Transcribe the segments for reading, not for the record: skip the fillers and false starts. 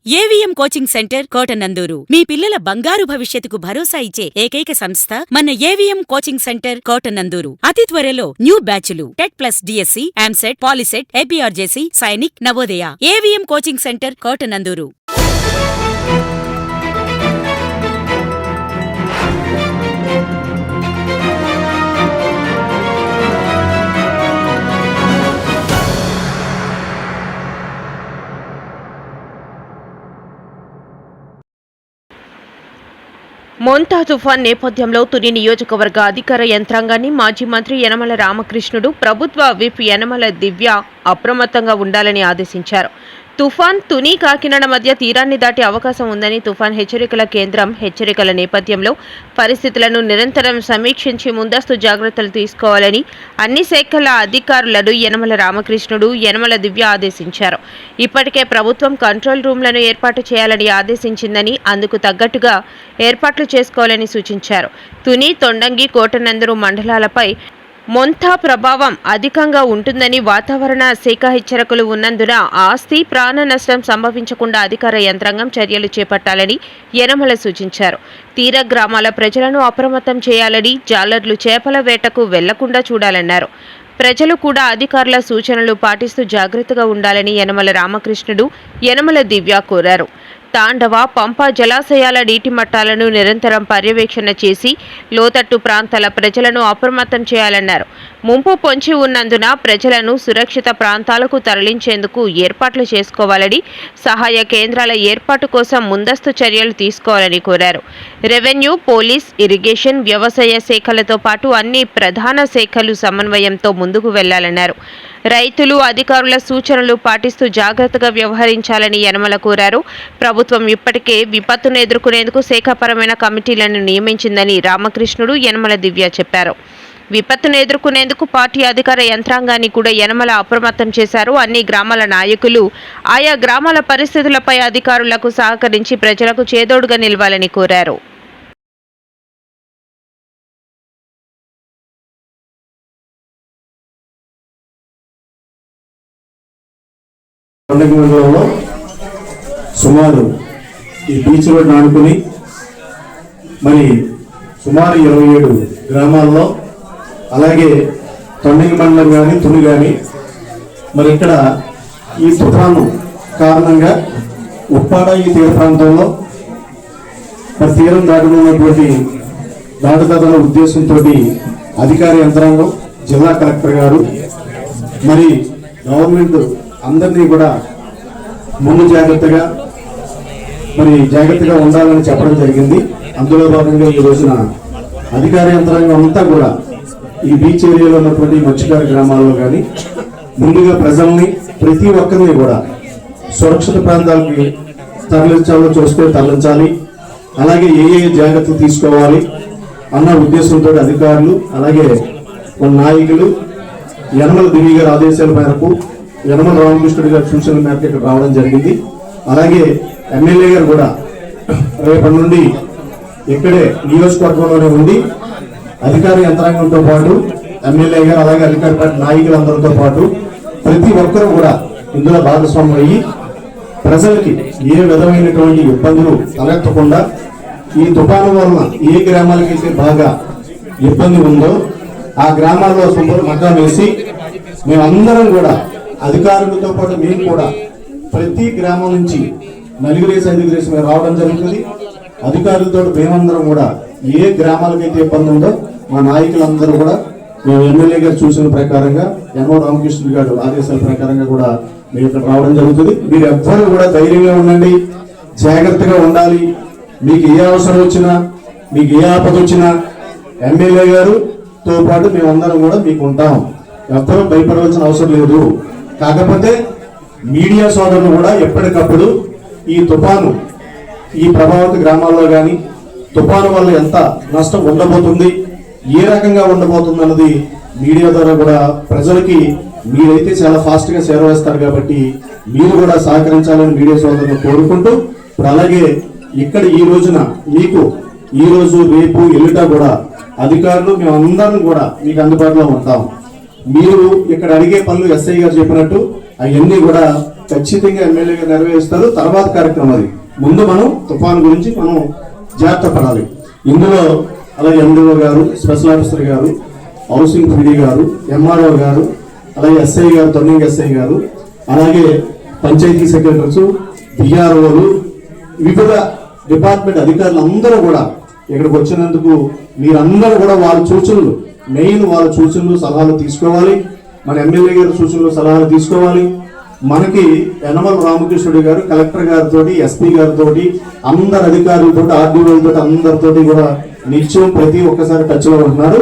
AVM coaching centre Kotananduru మీ పిల్లల బంగారు భవిష్యత్తుకు భరోసా ఇచ్చే ఏకైక సంస్థ మన ఏవిఎం కోచింగ్ సెంటర్ కోటనందూరు. అతి త్వరలో న్యూ బ్యాచ్లు TET plus DSC, EAMCET, Polycet, APRJC, Sainik, Navodaya. AVM coaching centre Kotanandur. Montha తుఫాన్ నేపథ్యంలో తుని నియోజకవర్గ అధికార యంత్రాంగాన్ని మాజీ మంత్రి యనమల రామకృష్ణుడు, ప్రభుత్వ విప్ యనమల దివ్య అప్రమత్తంగా ఉండాలని ఆదేశించారు. తుఫాన్ తుని కాకినాడ మధ్య తీరాన్ని దాటే అవకాశం ఉందని తుఫాన్ హెచ్చరికల కేంద్రం హెచ్చరికల నేపథ్యంలో పరిస్థితులను నిరంతరం సమీక్షించి ముందస్తు జాగ్రత్తలు తీసుకోవాలని అన్ని శాఖల అధికారులను యనమల రామకృష్ణుడు, యనమల దివ్య ఆదేశించారు. ఇప్పటికే ప్రభుత్వం కంట్రోల్ రూమ్లను ఏర్పాటు చేయాలని ఆదేశించిందని, అందుకు తగ్గట్టుగా ఏర్పాట్లు చేసుకోవాలని సూచించారు. తుని, తొండంగి, కోటనందూరు మండలాలపై మొంతా ప్రభావం అధికంగా ఉంటుందని వాతావరణ శాఖ హెచ్చరికలు ఉన్నందున ఆస్తి, ప్రాణ నష్టం సంభవించకుండా అధికార యంత్రాంగం చర్యలు చేపట్టాలని యనమల సూచించారు. తీర గ్రామాల ప్రజలను అప్రమత్తం చేయాలని, జాలర్లు చేపల వేటకు వెళ్లకుండా చూడాలన్నారు. ప్రజలు కూడా అధికారుల సూచనలు పాటిస్తూ జాగ్రత్తగా ఉండాలని యనమల రామకృష్ణుడు, యనమల దివ్య కోరారు. తాండవ, పంప జలాశయాల నీటి మట్టాలను నిరంతరం పర్యవేక్షణ చేసి లోతట్టు ప్రాంతాల ప్రజలను అప్రమత్తం చేయాలన్నారు. ముంపు పొంచి ఉన్నందున ప్రజలను సురక్షిత ప్రాంతాలకు తరలించేందుకు ఏర్పాట్లు చేసుకోవాలని, సహాయ కేంద్రాల ఏర్పాటు కోసం ముందస్తు చర్యలు తీసుకోవాలని కోరారు. రెవెన్యూ, పోలీస్, ఇరిగేషన్, వ్యవసాయ శాఖలతో పాటు అన్ని ప్రధాన శాఖలు సమన్వయంతో ముందుకు వెళ్లాలన్నారు. రైతులు అధికారుల సూచనలు పాటిస్తూ జాగ్రత్తగా వ్యవహరించాలని యనమల కోరారు. ప్రభుత్వం ఇప్పటికే విపత్తును ఎదుర్కొనేందుకు శాఖాపరమైన కమిటీలను నియమించిందని రామకృష్ణుడు, యనమల దివ్య చెప్పారు. విపత్తును ఎదుర్కొనేందుకు పార్టీ అధికార యంత్రాంగాన్ని కూడా యనమల అప్రమత్తం చేశారు. అన్ని గ్రామాల నాయకులు ఆయా గ్రామాల పరిస్థితులపై అధికారులకు సహకరించి ప్రజలకు చేదోడుగా నిలవాలని కోరారు. మండలంలో సుమారు ఈ బీచ్ రోడ్ ఆనుకుని మరి సుమారు 27 గ్రామాల్లో, అలాగే తొండంగి మండలం కానీ తుని కానీ మరి ఇక్కడ ఈ తుఫాను కారణంగా ఉప్పాడ ఈ తీర ప్రాంతంలో మరి తీరం దాటనున్నటువంటి దాటుదల ఉద్దేశంతో అధికార యంత్రాంగం, జిల్లా కలెక్టర్ గారు మరి గవర్నమెంట్ అందరినీ కూడా ముందు జాగ్రత్తగా ఉండాలని చెప్పడం జరిగింది. అందులో భాగంగా ఈ రోజున అధికార యంత్రాంగం అంతా కూడా ఈ బీచ్ ఏరియాలో ఉన్నటువంటి మత్స్యకార గ్రామాల్లో కానీ ముందుగా ప్రజల్ని ప్రతి ఒక్కరిని కూడా సురక్షిత ప్రాంతాలకి తరలించాలో చూస్తే తరలించాలి, అలాగే ఏ జాగ్రత్తలు తీసుకోవాలి అన్న ఉద్దేశంతో అధికారులు, అలాగే నాయకులు యనమల దివ్య గారి ఆదేశాల మేరకు, యనమల రామకృష్ణుడి గారి సూచనల మేరకు ఇక్కడ రావడం జరిగింది. అలాగే ఎమ్మెల్యే గారు కూడా రేపటి నుండి ఇక్కడే నియోజకవర్గంలోనే ఉండి అధికార యంత్రాంగంతో పాటు ఎమ్మెల్యే గారు, అలాగే అధికార పార్టీ నాయకులందరితో పాటు ప్రతి ఒక్కరూ కూడా ఇందులో భాగస్వామ్యం అయ్యి ప్రజలకి ఏ విధమైనటువంటి ఇబ్బందులు తలెత్తకుండా ఈ తుఫాను వలన ఏ గ్రామాలకైతే బాగా ఇబ్బంది ఉందో ఆ గ్రామాల్లో మకా వేసి మేమందరం కూడా అధికారులతో పాటు మేము కూడా ప్రతి గ్రామం నుంచి 4-5 మేము రావడం జరుగుతుంది. అధికారులతో మేమందరం కూడా ఏ గ్రామాలకైతే ఇబ్బంది ఉందో మా నాయకులందరూ కూడా మేము ఎమ్మెల్యే గారు చూసిన ప్రకారంగా, యనమల రామకృష్ణ గారు ఆదేశాల ప్రకారంగా కూడా మేము ఇక్కడ రావడం జరుగుతుంది. మీరు ఎవ్వరూ కూడా ధైర్యంగా ఉండండి, జాగ్రత్తగా ఉండాలి. మీకు ఏ అవసరం వచ్చినా, మీకు ఏ ఆపద వచ్చినా ఎమ్మెల్యే గారుతో పాటు మేమందరం కూడా మీకు ఉంటాం. ఎవ్వరూ భయపడవలసిన అవసరం లేదు. కాకపోతే మీడియా సోదరులు కూడా ఎప్పటికప్పుడు ఈ తుఫాను ఈ ప్రభావిత గ్రామాల్లో కానీ తుఫాను వల్ల ఎంత నష్టం ఉండబోతుంది, ఏ రకంగా ఉండబోతుంది అన్నది మీడియా ద్వారా కూడా ప్రజలకి మీరైతే చాలా ఫాస్ట్గా చేరవేస్తారు కాబట్టి మీరు కూడా సహకరించాలని మీడియా సోదరులను కోరుకుంటూ, ఇప్పుడు అలాగే ఇక్కడ ఈ రోజున మీకు ఈ రోజు రేపు ఎల్లుట కూడా అధికారులు మేమందరం కూడా మీకు అందుబాటులో ఉంటాం. మీరు ఇక్కడ అడిగే పనులు ఎస్ఐ గారు చెప్పినట్టు అవన్నీ కూడా ఖచ్చితంగా ఎమ్మెల్యేగా నెరవేరుస్తారు. తర్వాత కార్యక్రమం అది. ముందు మనం తుఫాన్ గురించి మనం జాగ్రత్త పడాలి. ఇందులో అలాగే ఎండిఓ గారు, స్పెషల్ ఆఫీసర్ గారు, హౌసింగ్ పీడీ గారు, ఎంఆర్ఓ గారు, అలాగే ఎస్ఐ గారు, టర్నింగ్ ఎస్ఐ గారు, అలాగే పంచాయతీ సెక్రటరీస్, బిఆర్ఓలు, వివిధ డిపార్ట్మెంట్ అధికారులు అందరూ కూడా ఇక్కడికి వచ్చినందుకు మీరందరూ కూడా వాళ్ళ సూచనలు, మెయిన్ వాళ్ళ సూచనలు సలహాలు తీసుకోవాలి. మన ఎమ్మెల్యే గారి సూచనలు సలహాలు తీసుకోవాలి. మనకి యనమల రామకృష్ణుడు గారు కలెక్టర్ గారితో, ఎస్పీ గారితో, అందరు అధికారులతో, ఆర్డీఓలతో అందరితోటి కూడా నిత్యం ప్రతి ఒక్కసారి టచ్ లో ఉంటున్నారు.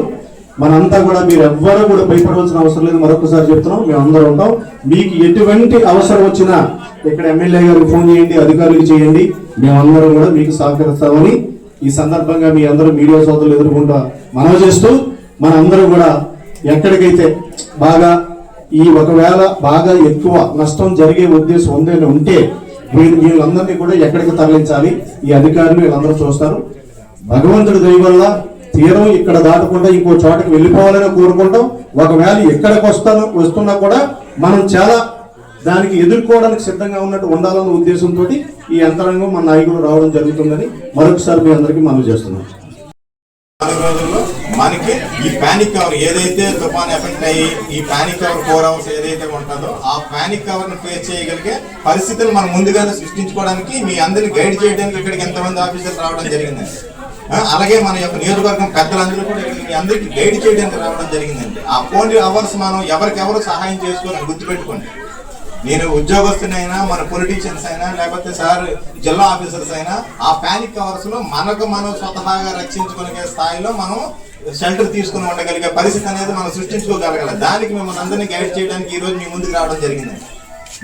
మనంతా కూడా మీరు ఎవ్వరూ కూడా భయపడవలసిన అవసరం లేదు. మరొకసారి చెప్తున్నాం, మేము అందరం ఉంటాం. మీకు ఎటువంటి అవసరం వచ్చినా ఇక్కడ ఎమ్మెల్యే గారికి ఫోన్ చేయండి, అధికారులకు చేయండి, మేమందరం కూడా మీకు సహకరిస్తామని ఈ సందర్భంగా మీ అందరూ మీడియా సోదరులు ఎదుర్కొంటా మనవి చేస్తూ, మనందరం కూడా ఎక్కడికైతే బాగా ఈ ఒకవేళ బాగా ఎక్కువ నష్టం జరిగే ఉద్దేశం ఉంటే వీళ్ళందరినీ కూడా ఎక్కడికి తరలించాలి ఈ అధికారులు వీళ్ళందరూ చూస్తారు. భగవంతుడి దయ వల్ల తీరం ఇక్కడ దాటకుండా ఇంకో చోటకి వెళ్ళిపోవాలని కోరుకుంటాం. ఒకవేళ ఎక్కడికి వస్తున్నా కూడా మనం చాలా దానికి ఎదుర్కోవడానికి సిద్ధంగా ఉన్నట్టు ఉండాలన్న ఉద్దేశంతో ఈ యంత్రాంగం మన నాయకులు రావడం జరుగుతుందని మరొకసారి మీ అందరికీ మనవి చేస్తున్నాం. మనకి ఈ పానిక్ కవర్ ఏదైతే తుఫాన్ ఎఫెక్ట్ అయ్యి ఈ పానిక్ కవర్ 4 hours ఏదైతే ఉంటుందో ఆ పానిక్ కవర్ ని ఫేస్ చేయగలిగే పరిస్థితులు మనం ముందుగానే సృష్టించుకోవడానికి మీ అందరిని గైడ్ చేయడానికి ఇక్కడికి ఎంతమంది ఆఫీసర్లు రావడం జరిగిందండి. అలాగే మన యొక్క నియోజకవర్గం పెద్దలందరూ కూడా మీ అందరికి గైడ్ చేయడానికి రావడం జరిగిందండి. ఆ 4 hours మనం ఎవరికెవరు సహాయం చేసుకోవాలని గుర్తుపెట్టుకోండి. నేను ఉద్యోగస్తునైనా, మన పొలిటీషియన్స్ అయినా, లేకపోతే సార్ జిల్లా ఆఫీసర్స్ అయినా ఆ పానిక్ అవర్స్ లో మనకు మనం స్వతహాగా రక్షించుకునే స్థాయిలో మనం షెల్టర్ తీసుకుని ఉండగలిగే పరిస్థితి అనేది మనం సృష్టించుకోగలగాలి. దానికి మిమ్మల్ని అందరినీ గైడ్ చేయడానికి ఈ రోజు మీ ముందుకు రావడం జరిగిందండి.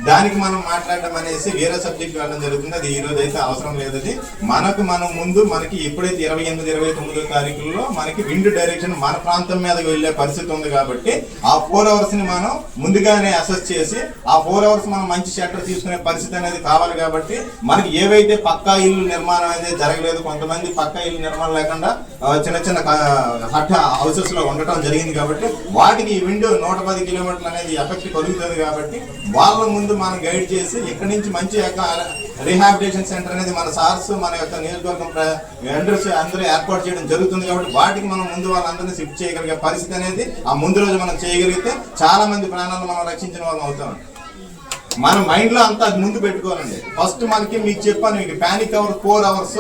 దానికి మనం మాట్లాడడం అనేసి వేరే సబ్జెక్ట్ వెళ్ళడం జరుగుతుంది. అది ఈ రోజు అయితే అవసరం లేదు. అది మనం ముందు మనకి ఎప్పుడైతే 28, 29 తారీఖుల్లో మనకి విండ్ డైరెక్షన్ మన ప్రాంతం మీదకి వెళ్ళే పరిస్థితి ఉంది కాబట్టి ఆ 4 hours ని మనం ముందుగానే అసెస్ చేసి ఆ 4 hours మనం మంచి షెల్టర్ తీసుకునే పరిస్థితి అనేది కావాలి. కాబట్టి మనకి ఏవైతే పక్కా ఇల్లు నిర్మాణం అనేది జరగలేదు, కొంతమంది పక్కా ఇల్లు నిర్మాణం లేకుండా చిన్న చిన్న హట్ హౌసెస్ లో ఉండటం జరిగింది. కాబట్టి వాటికి ఈ విండ్ 110 కిలోమీటర్లు అనేది ఎఫెక్ట్ కలుగుతుంది. కాబట్టి వాళ్ళ ముందు మనం గైడ్ చేసి ఇక్కడి నుంచి మంచి రీహాబిలిటేషన్ సెంటర్ అనేది మన సార్స్ మన యొక్క నియోజకవర్గం వెండర్స్ అందరూ ఏర్పాటు చేయడం జరుగుతుంది. కాబట్టి వాటికి మనం ముందు వాళ్ళందరినీ షిఫ్ట్ చేయగలిగే పరిస్థితి అనేది ఆ ముందు రోజు మనం చేయగలిగితే చాలా మంది ప్రాణాలను మనం రక్షించిన వాళ్ళం అవుతాం. మన మైండ్ లో అంతా అది ముందు పెట్టుకోవాలండి. ఫస్ట్ మనకి మీకు చెప్పాను, మీకు పానిక్ అవర్ 4 hours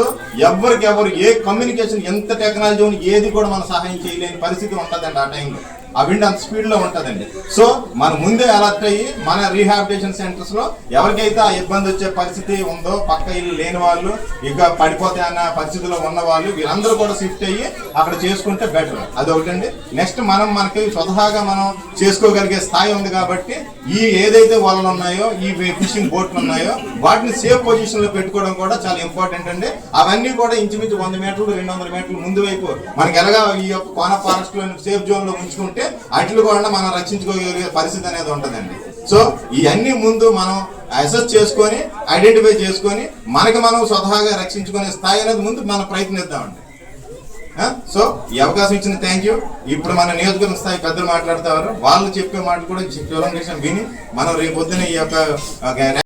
ఎవరికెవరు ఏ కమ్యూనికేషన్ ఎంత టెక్నాలజీ ఉంది ఏది కూడా మనం సహాయం చేయలేని పరిస్థితి ఉంటుందండి. ఆ టైంలో ఆ విండ్ అంత స్పీడ్ లో ఉంటుందండి. సో మనం ముందే అలర్ట్ అయ్యి మన రీహాబిలిటేషన్ సెంటర్స్ లో ఎవరికైతే ఆ ఇబ్బంది వచ్చే పరిస్థితి ఉందో, పక్క ఇల్లు లేని వాళ్ళు, ఇక పడిపోతే అన్న పరిస్థితిలో ఉన్న వాళ్ళు, వీళ్ళందరూ కూడా షిఫ్ట్ అయ్యి అక్కడ చేసుకుంటే బెటర్. అదొకటండి. నెక్స్ట్ మనకి స్వతహాగా మనం చేసుకోగలిగే స్థాయి ఉంది. కాబట్టి ఈ ఏదైతే వలలు ఉన్నాయో, ఈ ఫిషింగ్ బోట్లు ఉన్నాయో వాటిని సేఫ్ పొజిషన్ లో పెట్టుకోవడం కూడా చాలా ఇంపార్టెంట్ అండి. అవన్నీ కూడా ఇంచుమించు 100 మీటర్లు 200 మీటర్లు ముందు వైపు మనకి ఎలాగా ఈ యొక్క కోన ఫారెస్ట్ లో సేఫ్ జోన్ లో ఉంచుకుంటే అట్లు కూడా మనం రక్షించుకోగలిగే పరిస్థితి అనేది ఉంటుందండి. సో ఇవన్నీ ముందు మనం అసెస్ చేసుకొని ఐడెంటిఫై చేసుకొని మనకి మనం స్వతహాగా రక్షించుకునే స్థాయి అనేది ముందు మనం ప్రయత్నిద్దామండి. సో ఈ అవకాశం ఇచ్చిన థ్యాంక్ యూ. ఇప్పుడు మన నియోజకవర్గ స్థాయి పెద్దలు మాట్లాడుతారు. వాళ్ళు చెప్పే మాటలు కూడా విని మనం రేపు పొద్దున ఈ యొక్క